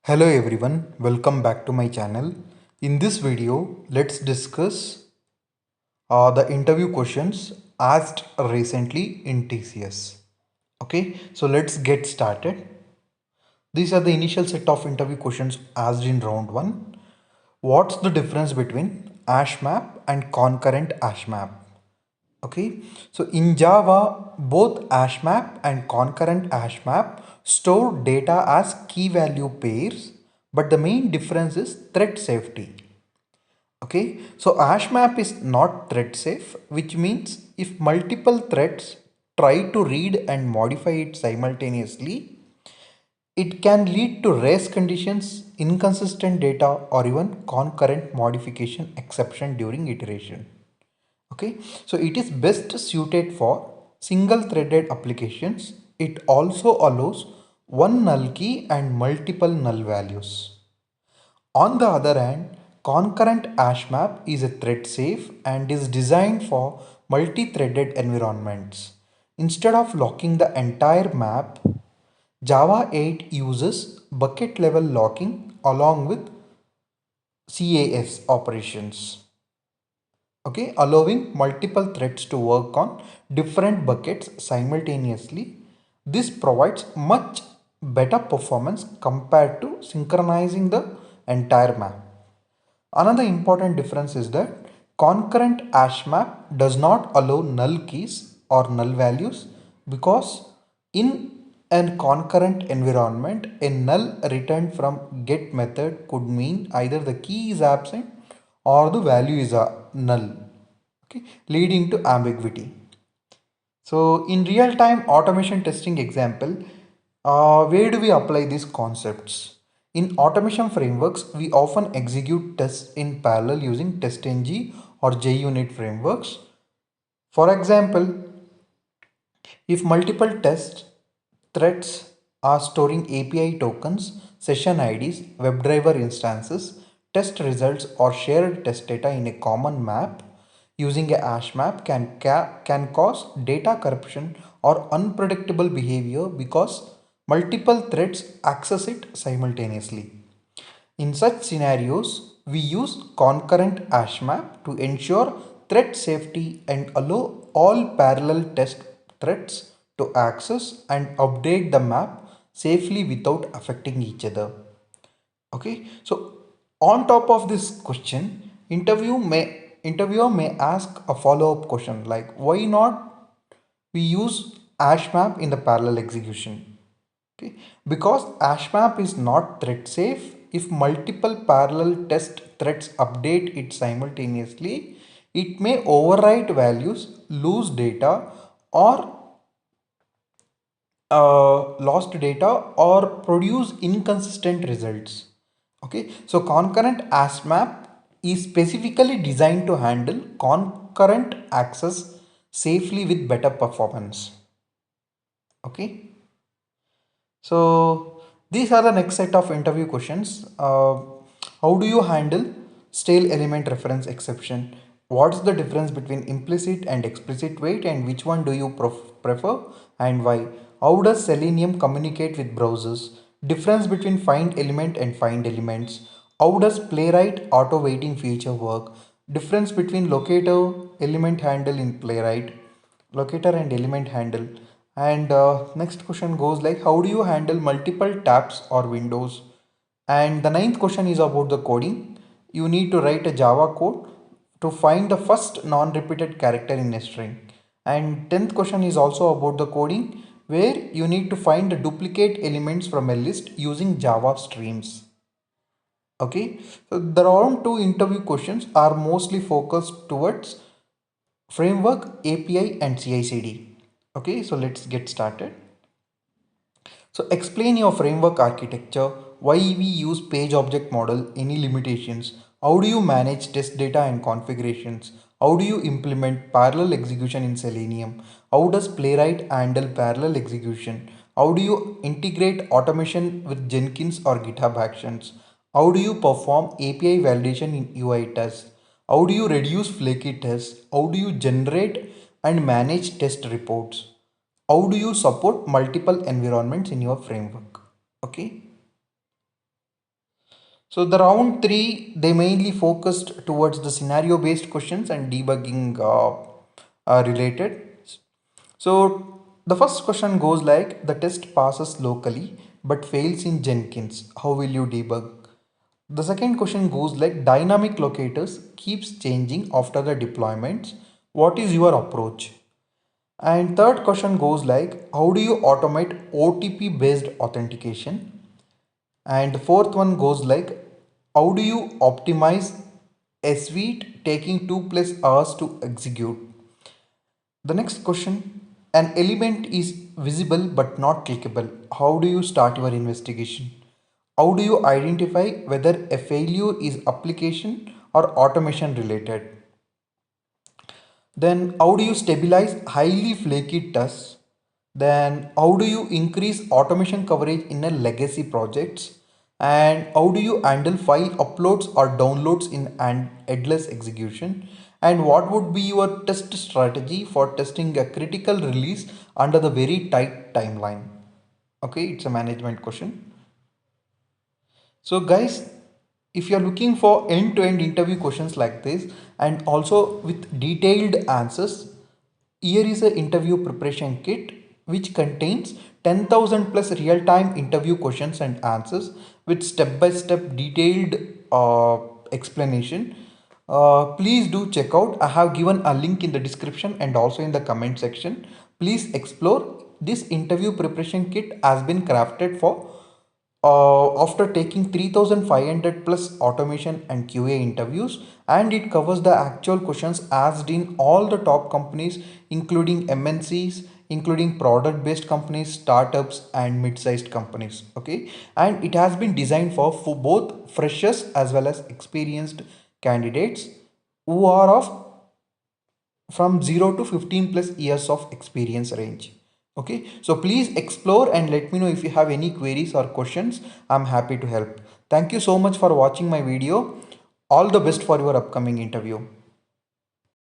Hello everyone, welcome back to my channel. In this video, let's discuss the interview questions asked recently in TCS. Okay, so let's get started. These are the initial set of interview questions asked in round 1. What's the difference between hash map and concurrent hash map? Okay, so in Java, both hash map and concurrent hash map store data as key value pairs, but the main difference is thread safety. Okay, so hash map is not thread safe, which means if multiple threads try to read and modify it simultaneously, it can lead to race conditions, inconsistent data, or even concurrent modification exception during iteration. Okay, so it is best suited for single threaded applications. It also allows one null key and multiple null values. On the other hand, concurrent hash map is a thread safe and is designed for multi-threaded environments. Instead of locking the entire map, Java 8 uses bucket level locking along with CAS operations. Okay, allowing multiple threads to work on different buckets simultaneously. This provides much better performance compared to synchronizing the entire map. Another important difference is that concurrent hash map does not allow null keys or null values because in a concurrent environment, a null returned from get method could mean either the key is absent or the value is null, okay, leading to ambiguity. So in real-time automation testing example, where do we apply these concepts? In automation frameworks, we often execute tests in parallel using TestNG or JUnit frameworks. For example, if multiple test threads are storing API tokens, session IDs, WebDriver instances, test results or shared test data in a common map, using a hash map can cause data corruption or unpredictable behavior because multiple threads access it simultaneously. In such scenarios, we use concurrent hash map to ensure thread safety and allow all parallel test threads to access and update the map safely without affecting each other. Okay, so on top of this question, interviewer may ask a follow-up question like why not we use hash map in the parallel execution. Okay, because hash map is not thread safe. If multiple parallel test threads update it simultaneously, it may overwrite values, lose data, or lost data or produce inconsistent results. Okay, so concurrent hash map is specifically designed to handle concurrent access safely with better performance. Okay, so these are the next set of interview questions. How do you handle stale element reference exception? What's the difference between implicit and explicit wait, and which one do you prefer and why? How does Selenium communicate with browsers? Difference between find element and find elements. How does playwright auto waiting feature work? Difference between locator element handle in playwright, locator and element handle. And next question goes like how do you handle multiple tabs or windows? And the ninth question is about the coding. You need to write a Java code to find the first non-repeated character in a string. And 10th question is also about the coding where you need to find the duplicate elements from a list using Java streams. Okay, so the round 2 interview questions are mostly focused towards framework, API and CI/CD. Okay, so let's get started. So explain your framework architecture, why we use page object model, any limitations, how do you manage test data and configurations, how do you implement parallel execution in Selenium, how does Playwright handle parallel execution, how do you integrate automation with Jenkins or GitHub Actions, how do you perform API validation in UI tests, how do you reduce flaky tests, how do you generate and manage test reports, how do you support multiple environments in your framework? Okay, So the round 3, they mainly focused towards the scenario based questions and debugging related. So the first question goes like, the test passes locally but fails in Jenkins. How will you debug? The second question goes like, dynamic locators keeps changing after the deployments. What is your approach? And third question goes like, how do you automate OTP based authentication? And the fourth one goes like, how do you optimize a suite taking 2 plus hours to execute? The next question, an element is visible but not clickable. How do you start your investigation? How do you identify whether a failure is application or automation related? Then how do you stabilize highly flaky tests? Then how do you increase automation coverage in a legacy projects? And how do you handle file uploads or downloads in an headless execution? And what would be your test strategy for testing a critical release under the very tight timeline? Okay, it's a management question. So guys, if you're looking for end-to-end interview questions like this and also with detailed answers, here is an interview preparation kit which contains 10,000 plus real-time interview questions and answers with step-by-step detailed explanation. Please do check out. I have given a link in the description and also in the comment section. Please explore. This interview preparation kit has been crafted for after taking 3500 plus automation and QA interviews, and it covers the actual questions asked in all the top companies including MNCs, including product based companies, startups and mid-sized companies. Okay, and it has been designed for both freshers as well as experienced candidates who are of from 0 to 15 plus years of experience range. Okay, so please explore and let me know if you have any queries or questions. I'm happy to help. Thank you so much for watching my video. All the best for your upcoming interview.